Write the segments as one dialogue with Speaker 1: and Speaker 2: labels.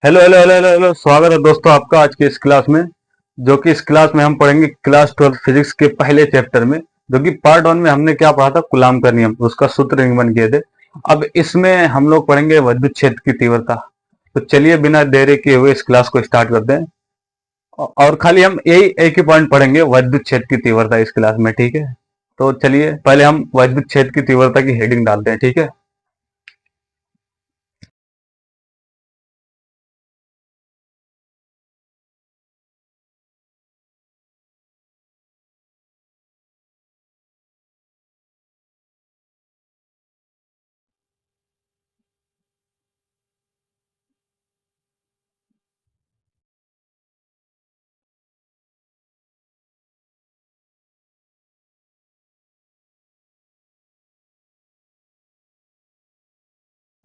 Speaker 1: Hello hello hello hello hello, स्वागत है दोस्तों आपका आज के इस क्लास में। जो कि इस क्लास में हम पढ़ेंगे क्लास 12 फिजिक्स के पहले चैप्टर में। जो कि पार्ट 1 में हमने क्या पढ़ा था, कूलाम का नियम, उसका सूत्र निगमन किए थे। अब इसमें हम लोग पढ़ेंगे विद्युत क्षेत्र की तीव्रता। तो चलिए बिना देरी किए हुए इस क्लास को स्टार्ट करते हैं। और खाली हम यही एक ही पॉइंट पढ़ेंगे, विद्युत क्षेत्र की तीव्रता, इस क्लास में, ठीक है। तो चलिए पहले हम विद्युत क्षेत्र की तीव्रता की हेडिंग डालते हैं, ठीक है।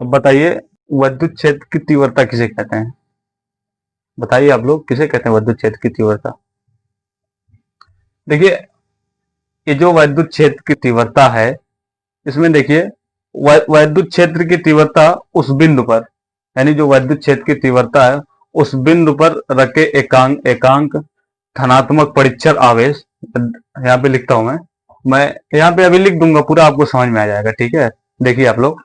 Speaker 1: अब बताइए, विद्युत क्षेत्र की तीव्रता किसे कहते हैं? बताइए आप लोग, किसे कहते हैं विद्युत क्षेत्र की तीव्रता? देखिए, ये जो विद्युत क्षेत्र की तीव्रता है, इसमें देखिए, विद्युत क्षेत्र की तीव्रता उस बिंदु पर, यानी जो विद्युत क्षेत्र की तीव्रता है, उस बिंदु पर रखे एकांक एकांक धनात्मक परीक्षण आवेश, यहाँ पे लिखता हूं मैं यहाँ पे अभी लिख दूंगा, पूरा आपको समझ में आ जाएगा, ठीक है। देखिए आप लोग,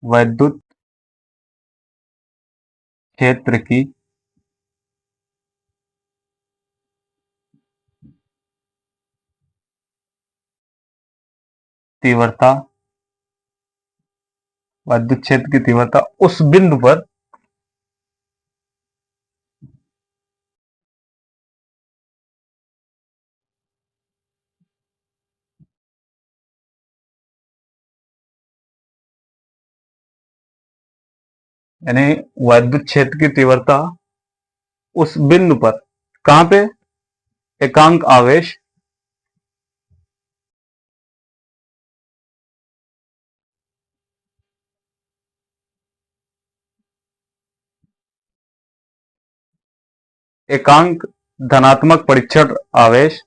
Speaker 1: विद्युत क्षेत्र की तीव्रता, विद्युत क्षेत्र की तीव्रता उस बिंदु पर, यानी विद्युत क्षेत्र की तीव्रता उस बिंदु पर, कहां पे? एकांक आवेश, एकांक धनात्मक परीक्षण आवेश,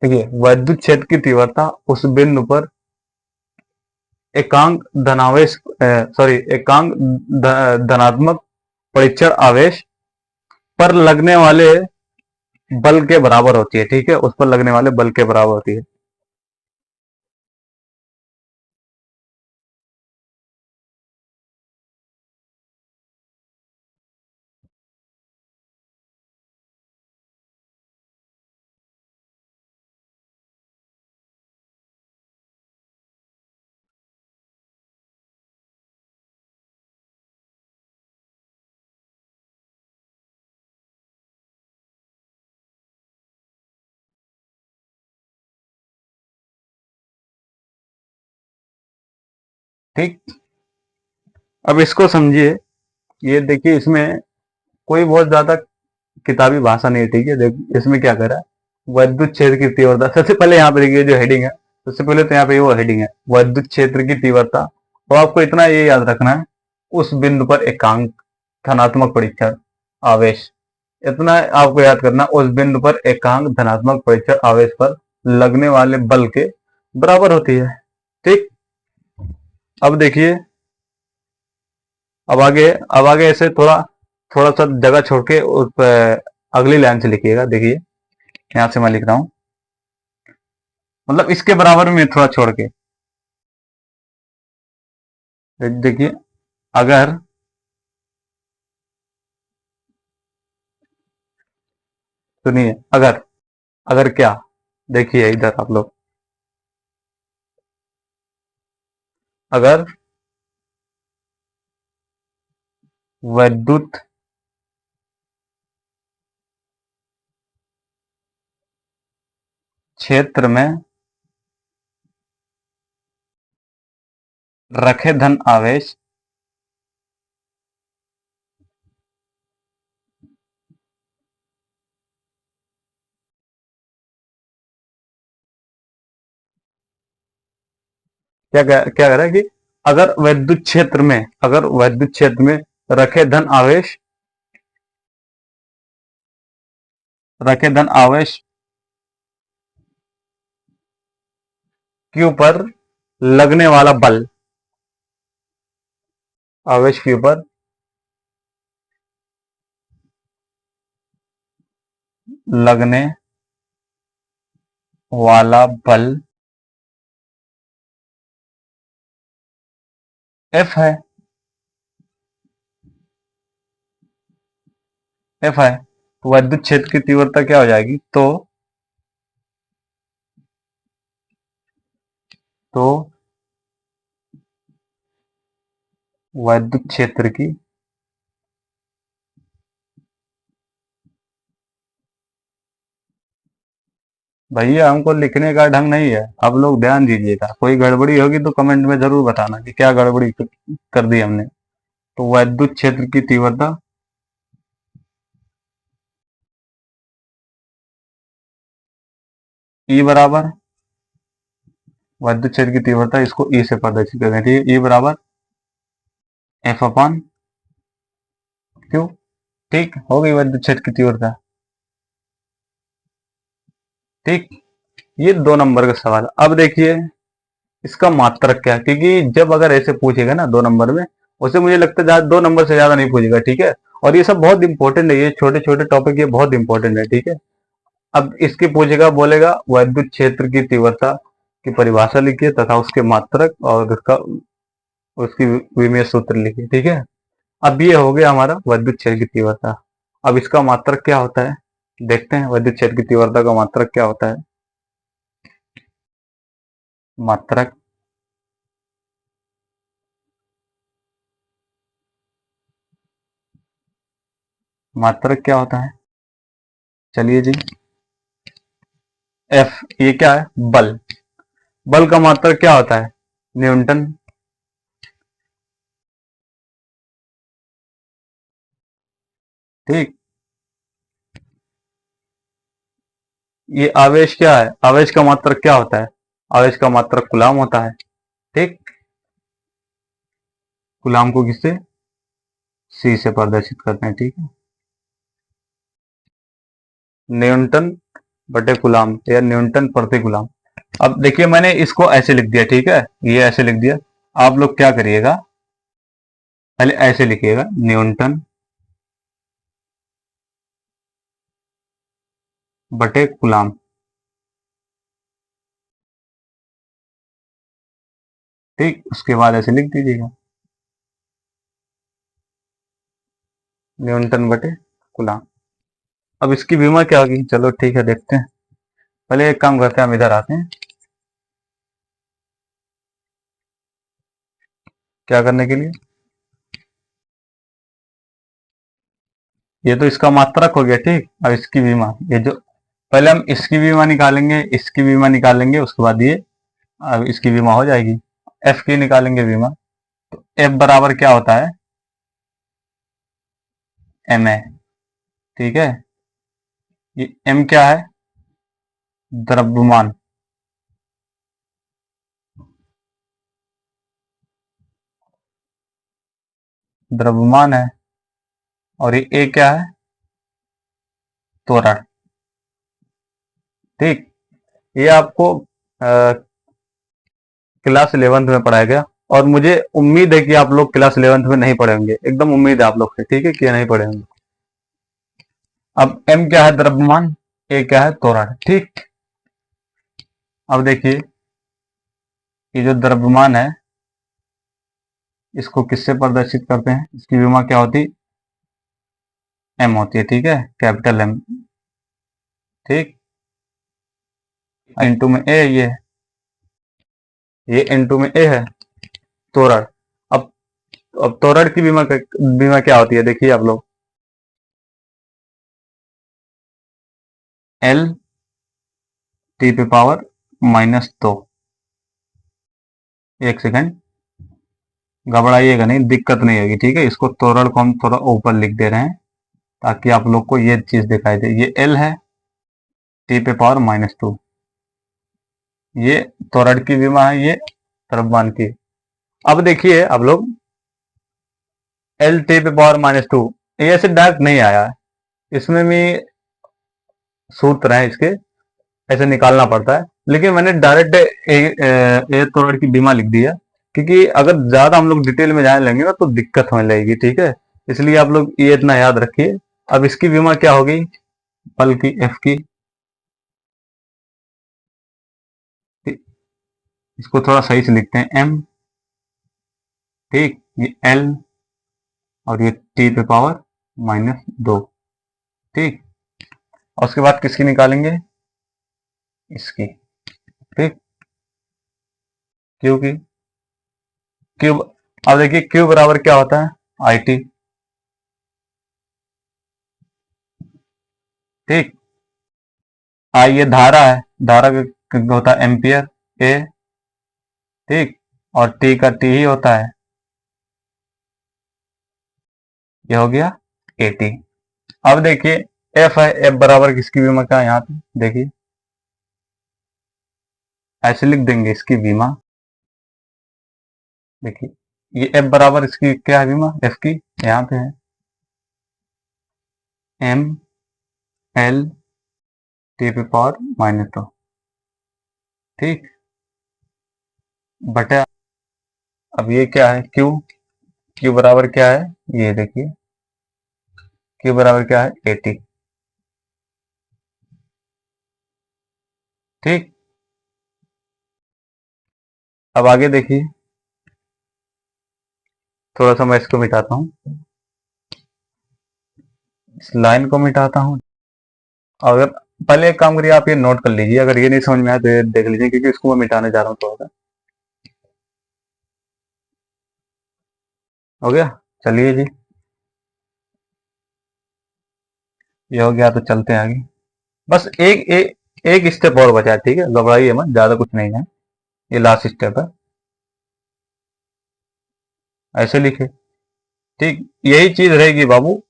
Speaker 1: देखिए विद्युत क्षेत्र की तीव्रता उस बिंदु पर एकांक धनावेश, सॉरी, एकांक धनात्मक परीक्षण आवेश पर लगने वाले बल के बराबर होती है, ठीक है। उस पर लगने वाले बल के बराबर होती है। ठीक, अब इसको समझिए। ये देखिए, इसमें कोई बहुत ज्यादा किताबी भाषा नहीं है, ठीक है। इसमें क्या करा, विद्युत क्षेत्र की तीव्रता, सबसे पहले यहाँ पे देखिए जो हेडिंग है, सबसे पहले तो यहाँ पे वो हेडिंग है, विद्युत क्षेत्र की तीव्रता। तो आपको इतना ये याद रखना है, उस बिंदु पर एकांक धनात्मक परीक्षण आवेश, इतना आपको याद करना, उस बिंदु पर एकांक धनात्मक परीक्षण आवेश पर लगने वाले बल के बराबर होती है, ठीक। अब देखिए, अब आगे ऐसे थोड़ा थोड़ा सा जगह छोड़ के उस अगली लाइन से लिखिएगा। देखिए, यहां से मैं लिख रहा हूं, मतलब इसके बराबर में थोड़ा छोड़ के। देखिए, अगर, सुनिए, अगर अगर क्या, देखिए इधर आप लोग, अगर विद्युत क्षेत्र में रखे धन आवेश क्या कह रहा है कि अगर वैद्युत क्षेत्र में रखे धन आवेश रखे धन आवेश के ऊपर लगने वाला बल, आवेश के ऊपर लगने वाला बल एफ है, एफ है, तो वैद्युत क्षेत्र की तीव्रता क्या हो जाएगी? तो वैद्युत क्षेत्र की भैया हमको लिखने का ढंग नहीं है, आप लोग ध्यान दीजिएगा, कोई गड़बड़ी होगी तो कमेंट में जरूर बताना कि क्या गड़बड़ी कर दी हमने। तो वैद्युत क्षेत्र की तीव्रता ई बराबर, वैद्युत क्षेत्र की तीव्रता इसको ई से प्रदर्शित करते हैं, ठीक है, ई बराबर एफ अपॉन क्यू। ठीक हो गई वैद्युत क्षेत्र की तीव्रता। ठीक, ये 2 नंबर का सवाल है। अब देखिए इसका मात्रक क्या है, क्योंकि जब अगर ऐसे पूछेगा ना 2 नंबर में, उसे मुझे लगता है 2 नंबर से ज्यादा नहीं पूछेगा, ठीक है। और ये सब बहुत इंपॉर्टेंट है, ये छोटे छोटे टॉपिक ये बहुत इंपॉर्टेंट है, ठीक है। अब इसकी पूछेगा, बोलेगा वैद्युत क्षेत्र की तीव्रता की परिभाषा लिखिए तथा उसके मात्रक और उसका उसकी विमेय सूत्र लिखिए, ठीक है। अब ये हो गया हमारा वैद्युत क्षेत्र की तीव्रता। अब इसका मात्रक क्या होता है, देखते हैं वैद्युत क्षेत्र की तीव्रता का मात्रक क्या होता है। मात्रक मात्रक क्या होता है, चलिए जी। एफ, ये क्या है? बल। बल का मात्रक क्या होता है? न्यूटन। ठीक, ये आवेश क्या है? आवेश का मात्रक क्या होता है? आवेश का मात्रक कूलाम होता है, ठीक। कूलाम को किससे? सी से प्रदर्शित करते हैं, ठीक है। न्यूटन बटे कूलाम या न्यूटन प्रति कूलाम। अब देखिए मैंने इसको ऐसे लिख दिया, ठीक है, ये ऐसे लिख दिया। आप लोग क्या करिएगा, पहले ऐसे लिखिएगा, न्यूटन बटे कूलाम, ठीक। उसके बाद ऐसे लिख दीजिएगा, न्यूटन बटे कूलाम। अब इसकी विमा क्या होगी, चलो ठीक है देखते हैं। पहले एक काम करते हैं, हम इधर आते हैं, क्या करने के लिए, ये तो इसका मात्रक हो गया, ठीक। अब इसकी विमा, ये जो पहले हम इसकी विमा निकालेंगे, इसकी विमा निकालेंगे, उसके बाद ये अब इसकी विमा हो जाएगी। एफ की निकालेंगे विमा, तो एफ बराबर क्या होता है? एम ए, ठीक है। ये एम क्या है? द्रव्यमान। द्रव्यमान है। और ये ए क्या है? त्वरण, ठीक। ये आपको क्लास 11th में पढ़ाया गया, और मुझे उम्मीद है कि आप लोग क्लास 11th में नहीं पढ़े होंगे, एकदम उम्मीद है आप लोग से, ठीक है, कि नहीं पढ़े होंगे। अब एम क्या है? द्रव्यमान। ए क्या है? त्वरण, ठीक। अब देखिए ये जो द्रव्यमान है, इसको किससे प्रदर्शित करते हैं? इसकी विमा क्या होती? एम होती है, ठीक है, कैपिटल एम, ठीक। इंटू में ए, ये इंटू में ए है, त्वरण। अब अब त्वरण की बीमा क्या होती है, देखिए आप लोग, एल टी पे पावर -2। एक सेकेंड, घबराइएगा नहीं, दिक्कत नहीं होगी, ठीक है। इसको त्वरण को हम थोड़ा ऊपर लिख दे रहे हैं ताकि आप लोग को ये चीज दिखाई दे। ये एल है, टी पे पावर -2, ये त्वरण की विमा है, ये द्रव्यमान की। अब देखिए आप लोग, एल टी पे पावर -2 ये ऐसे डायरेक्ट नहीं आया है, इसमें भी सूत्र है इसके, ऐसे निकालना पड़ता है। लेकिन मैंने डायरेक्ट ए त्वरण की बीमा लिख दिया, क्योंकि अगर ज्यादा हम लोग डिटेल में जाने लेंगे ना तो दिक्कत होने लगेगी, ठीक है। इसलिए आप लोग ये इतना याद रखिए। अब इसकी बीमा क्या होगी, बल की, एफ की, इसको थोड़ा सही से लिखते हैं, एम, ठीक, ये एल और ये टी पे पावर -2, ठीक। और उसके बाद किसकी निकालेंगे, इसकी, ठीक, क्यू की। क्यू, अब देखिए क्यू बराबर क्या होता है, आई टी, ठीक। आई ये धारा है, धारा का होता है एम्पियर, ए, ठीक, और टी का टी ही होता है, ये हो गया ए टी। अब देखिए एफ है, एफ बराबर किसकी बीमा का, यहाँ पे देखिए ऐसे लिख देंगे इसकी बीमा। देखिए ये एफ बराबर इसकी क्या है बीमा, एफ की, यहाँ पे है एम एल टी पे पावर -2, ठीक, बटा, अब ये क्या है, क्यू, क्यू बराबर क्या है, ये देखिए क्यू बराबर क्या है, ए टी, ठीक। अब आगे देखिए, थोड़ा सा मैं इसको मिटाता हूँ, इस लाइन को मिटाता हूँ। अगर पहले एक काम करिए, आप ये नोट कर लीजिए, अगर ये नहीं समझ में आया तो ये देख लीजिए, क्योंकि इसको मैं मिटाने जा रहा हूँ थोड़ा सा। हो गया, चलिए जी, ये हो गया तो चलते हैं आगे। बस एक स्टेप और बचा है, ठीक है, घबराइए मत, ज्यादा कुछ नहीं है, ये लास्ट स्टेप है, ऐसे लिखे, ठीक। यही चीज रहेगी बाबू,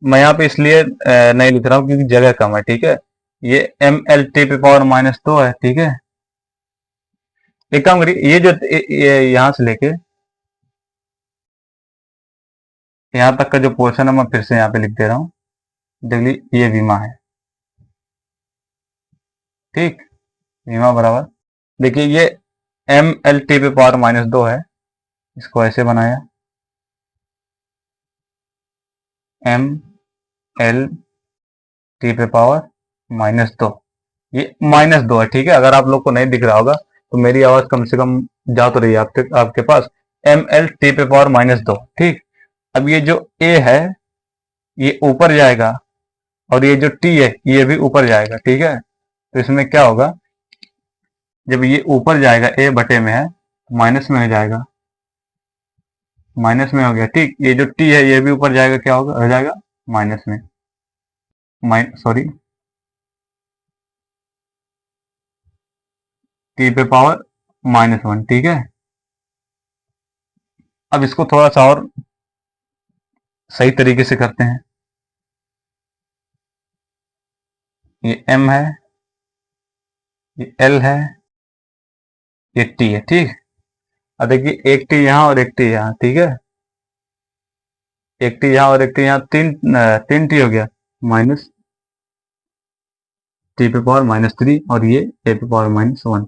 Speaker 1: मैं यहाँ पे इसलिए नहीं लिख रहा हूँ क्योंकि जगह कम है, ठीक है। ये एम एल टी पे पावर -2 है, ठीक है। एक काम करिए, ये जो यहाँ से लेके यहाँ तक का जो पोर्शन है मैं फिर से यहाँ पे लिख दे रहा हूँ, देख लीजिए ये बीमा है, ठीक, बीमा बराबर, देखिए ये एम एल टी पे पावर -2 है, इसको ऐसे बनाया, एम एल टी पे पावर -2, ये -2 है, ठीक है। अगर आप लोग को नहीं दिख रहा होगा तो मेरी आवाज कम से कम जा तो रही है आपके पास, एम एल टी पे पावर -2, ठीक। अब ये जो ए है ये ऊपर जाएगा, और ये जो टी है ये भी ऊपर जाएगा, ठीक है। तो इसमें क्या होगा, जब ये ऊपर जाएगा, ए बटे में है, माइनस में हो जाएगा, माइनस में हो गया, ठीक। ये जो टी है ये भी ऊपर जाएगा, क्या होगा, हो जाएगा माइनस में, सॉरी, टी पे पावर -1, ठीक है। अब इसको थोड़ा सा और सही तरीके से करते हैं, ये एम है, ये एल है, ये टी है, ठीक। अब देखिए एक टी यहाँ और एक टी यहाँ, ठीक है, एक टी यहाँ और एक टी यहाँ, तीन टी हो गया, माइनस टी पे पावर -3 और ये ए पे पावर -1,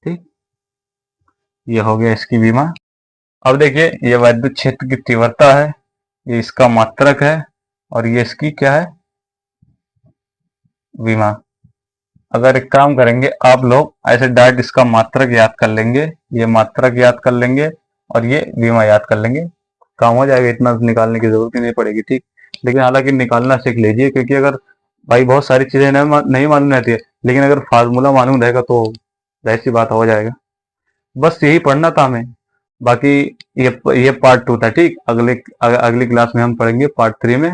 Speaker 1: ठीक, ये हो गया इसकी बीमा। अब देखिए ये वैद्युत क्षेत्र की तीव्रता है, ये इसका मात्रक है, और ये इसकी क्या है, बीमा। अगर एक काम करेंगे आप लोग, ऐसे डायरेक्ट इसका मात्रक याद कर लेंगे, ये मात्रक याद कर लेंगे और ये बीमा याद कर लेंगे, काम हो जाएगा, इतना निकालने की जरूरत ही नहीं पड़ेगी, ठीक। लेकिन हालांकि निकालना सीख लीजिए, क्योंकि अगर भाई बहुत सारी चीजें नहीं मालूम रहती है, लेकिन अगर फार्मूला मालूम रहेगा तो जाहिर सी बात हो जाएगा। बस यही पढ़ना था हमें, बाकी ये पार्ट 2 था, ठीक। अगली क्लास में हम पढ़ेंगे पार्ट 3 में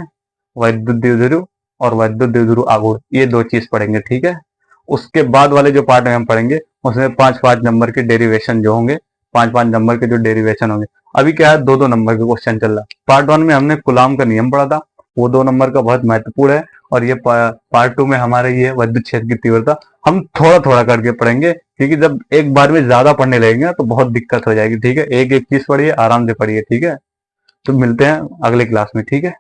Speaker 1: वैद्युत द्विध्रुव और वैद्युत द्विध्रुव आघूर्ण, ये दो चीज पढ़ेंगे, ठीक है। उसके बाद वाले जो पार्ट में हम पढ़ेंगे उसमें 5 नंबर के डेरिवेशन जो होंगे, 5-5 नंबर के जो डेरिवेशन होंगे। अभी क्या है, 2-2 नंबर के क्वेश्चन चल रहा है। पार्ट 1 में हमने कूलाम का नियम पढ़ा था, वो 2 नंबर का बहुत महत्वपूर्ण है। और ये पार्ट 2 में हमारे ये विद्युत क्षेत्र की तीव्रता हम थोड़ा थोड़ा करके पढ़ेंगे, क्योंकि जब एक बार में ज्यादा पढ़ने लगेंगे ना तो बहुत दिक्कत हो जाएगी। ठीक है, एक एक चीज पढ़िए, आराम से पढ़िए। ठीक है, तो मिलते हैं अगले क्लास में। ठीक है।